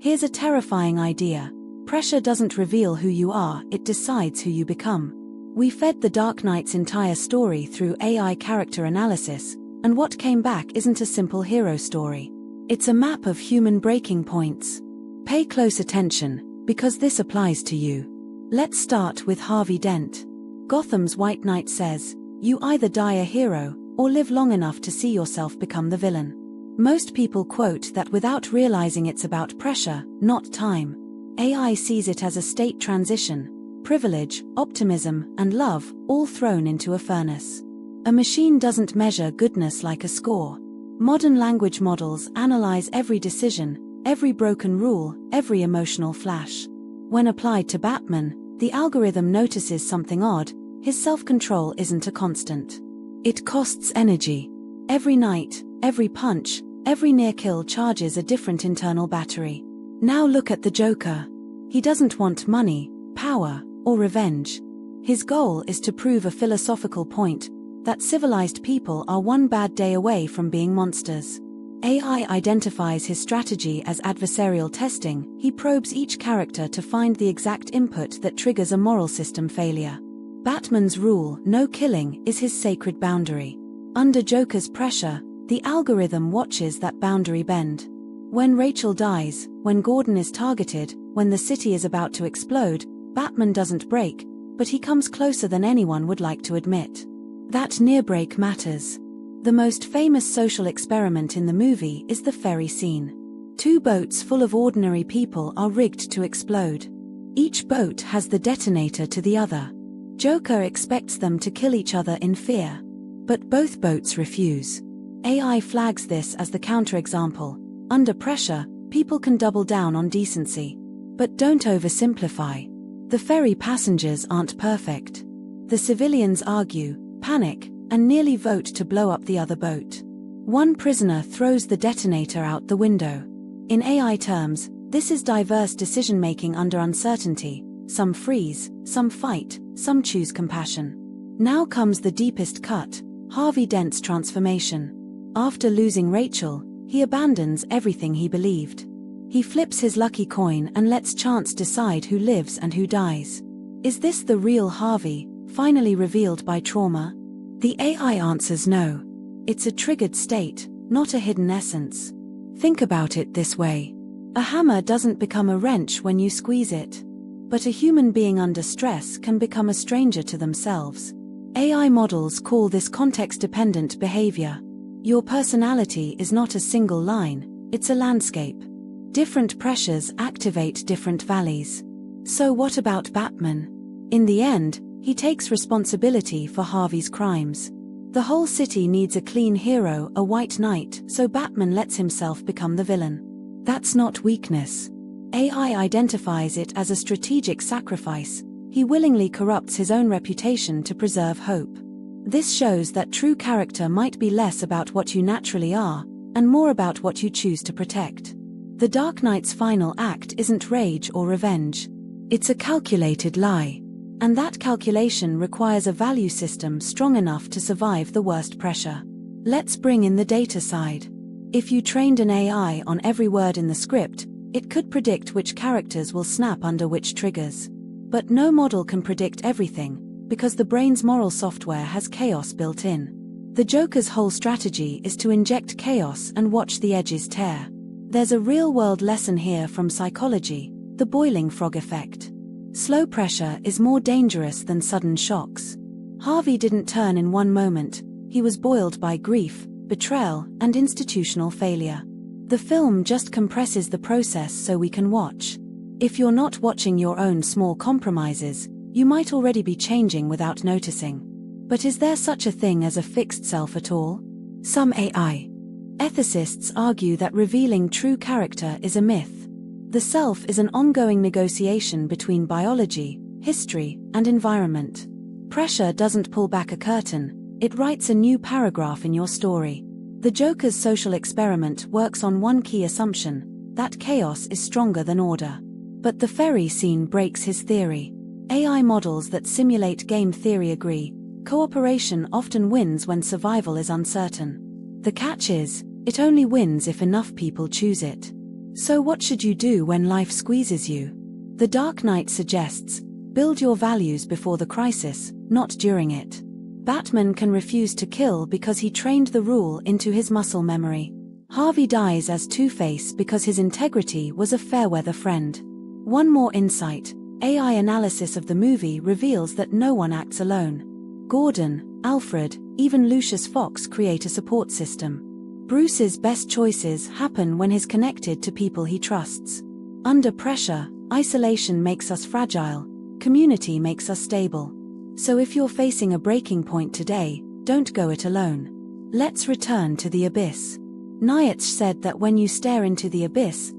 Here's a terrifying idea. Pressure doesn't reveal who you are, it decides who you become. We fed the Dark Knight's entire story through AI character analysis, and what came back isn't a simple hero story. It's a map of human breaking points. Pay close attention, because this applies to you. Let's start with Harvey Dent. Gotham's White Knight says, "You either die a hero, or live long enough to see yourself become the villain." Most people quote that without realizing it's about pressure, not time. AI sees it as a state transition, privilege, optimism, and love, all thrown into a furnace. A machine doesn't measure goodness like a score. Modern language models analyze every decision, every broken rule, every emotional flash. When applied to Batman, the algorithm notices something odd: his self-control isn't a constant. It costs energy. Every night, every punch, every near-kill charges a different internal battery. Now look at the Joker. He doesn't want money, power, or revenge. His goal is to prove a philosophical point, that civilized people are one bad day away from being monsters. AI identifies his strategy as adversarial testing. He probes each character to find the exact input that triggers a moral system failure. Batman's rule, no killing, is his sacred boundary. Under Joker's pressure, the algorithm watches that boundary bend. When Rachel dies, when Gordon is targeted, when the city is about to explode, Batman doesn't break, but he comes closer than anyone would like to admit. That near break matters. The most famous social experiment in the movie is the ferry scene. Two boats full of ordinary people are rigged to explode. Each boat has the detonator to the other. Joker expects them to kill each other in fear. But both boats refuse. AI flags this as the counterexample. Under pressure, people can double down on decency. But don't oversimplify. The ferry passengers aren't perfect. The civilians argue, panic, and nearly vote to blow up the other boat. One prisoner throws the detonator out the window. In AI terms, this is diverse decision-making under uncertainty. Some freeze, some fight, some choose compassion. Now comes the deepest cut, Harvey Dent's transformation. After losing Rachel, he abandons everything he believed. He flips his lucky coin and lets chance decide who lives and who dies. Is this the real Harvey, finally revealed by trauma? The AI answers no. It's a triggered state, not a hidden essence. Think about it this way. A hammer doesn't become a wrench when you squeeze it. But a human being under stress can become a stranger to themselves. AI models call this context-dependent behavior. Your personality is not a single line, it's a landscape. Different pressures activate different valleys. So what about Batman? In the end, he takes responsibility for Harvey's crimes. The whole city needs a clean hero, a white knight, so Batman lets himself become the villain. That's not weakness. AI identifies it as a strategic sacrifice. He willingly corrupts his own reputation to preserve hope. This shows that true character might be less about what you naturally are, and more about what you choose to protect. The Dark Knight's final act isn't rage or revenge. It's a calculated lie. And that calculation requires a value system strong enough to survive the worst pressure. Let's bring in the data side. If you trained an AI on every word in the script, it could predict which characters will snap under which triggers. But no model can predict everything, because the brain's moral software has chaos built in. The Joker's whole strategy is to inject chaos and watch the edges tear. There's a real-world lesson here from psychology, the boiling frog effect. Slow pressure is more dangerous than sudden shocks. Harvey didn't turn in one moment. He was boiled by grief, betrayal, and institutional failure. The film just compresses the process so we can watch. If you're not watching your own small compromises, you might already be changing without noticing. But is there such a thing as a fixed self at all? Some AI ethicists argue that revealing true character is a myth. The self is an ongoing negotiation between biology, history, and environment. Pressure doesn't pull back a curtain, it writes a new paragraph in your story. The Joker's social experiment works on one key assumption, that chaos is stronger than order. But the ferry scene breaks his theory. AI models that simulate game theory agree, cooperation often wins when survival is uncertain. The catch is, it only wins if enough people choose it. So what should you do when life squeezes you? The Dark Knight suggests, build your values before the crisis, not during it. Batman can refuse to kill because he trained the rule into his muscle memory. Harvey dies as Two-Face because his integrity was a fair-weather friend. One more insight, AI analysis of the movie reveals that no one acts alone. Gordon, Alfred, even Lucius Fox create a support system. Bruce's best choices happen when he's connected to people he trusts. Under pressure, isolation makes us fragile, community makes us stable. So if you're facing a breaking point today, don't go it alone. Let's return to the abyss. Nietzsche said that when you stare into the abyss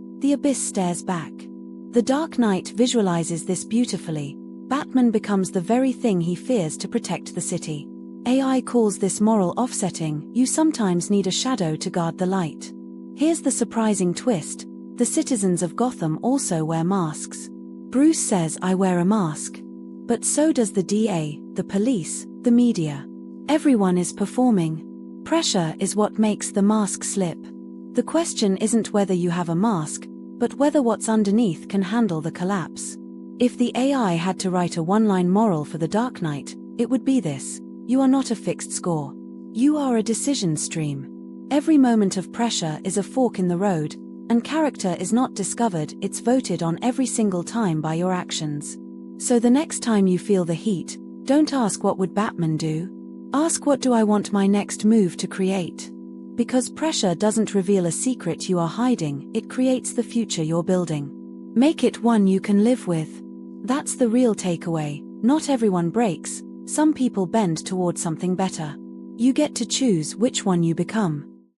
stares back. The Dark Knight visualizes this beautifully. Batman becomes the very thing he fears to protect the city. AI calls this moral offsetting. You sometimes need a shadow to guard the light. Here's the surprising twist. The citizens of Gotham also wear masks. Bruce says, I wear a mask. But so does the DA, the police, the media. Everyone is performing. Pressure is what makes the mask slip. The question isn't whether you have a mask, but whether what's underneath can handle the collapse. If the AI had to write a one-line moral for the Dark Knight, it would be this: you are not a fixed score. You are a decision stream. Every moment of pressure is a fork in the road, and character is not discovered, it's voted on every single time by your actions. So the next time you feel the heat, don't ask what would Batman do? Ask what do I want my next move to create? Because pressure doesn't reveal a secret you are hiding, it creates the future you're building. Make it one you can live with. That's the real takeaway. Not everyone breaks, some people bend toward something better. You get to choose which one you become.